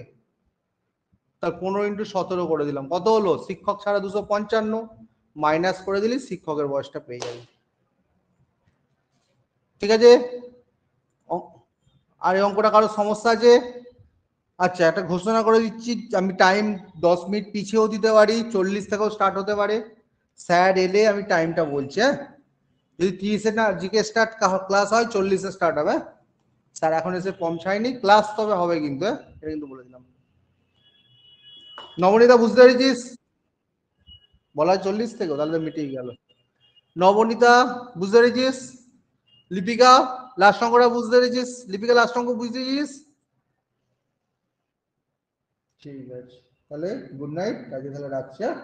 তার 15 ইন্টু 17 করে দিলাম, কত হলো? শিক্ষক ছাড়া 255, মাইনাস করে দিলি, শিক্ষকের বয়সটা পেয়ে যাবে। ঠিক আছে, আর এই অঙ্কটা কারো সমস্যা আছে? আচ্ছা একটা ঘোষণা করে দিচ্ছি, আমি টাইম 10 মিনিট পিছিয়েও দিতে পারি, 40 থেকেও স্টার্ট হতে পারে। স্যার এলে আমি টাইমটা বলছি। হ্যাঁ, যদি 30-এ না জিকে স্টার্ট ক্লাস হয়, 40-এ স্টার্ট হবে। স্যার এখন এসে পৌঁছায়নি, ক্লাস তবে হবে কিন্তু। হ্যাঁ, এটা কিন্তু বলে দিলাম। নবনীতা বুঝতে পেরেছিস? বলা 40 থেকে, তাহলে মিটিয়ে গেল। নবনীতা বুঝতে পেরেছিস? লিপিকা লাস্ট অঙ্কটা বুঝতে পেরেছিস? লিপিকা লাস্ট অঙ্ক বুঝতে পেরেছিস? ঠিক আছে, তাহলে গুড নাইট, কাজে তাহলে রাখছি। হ্যাঁ।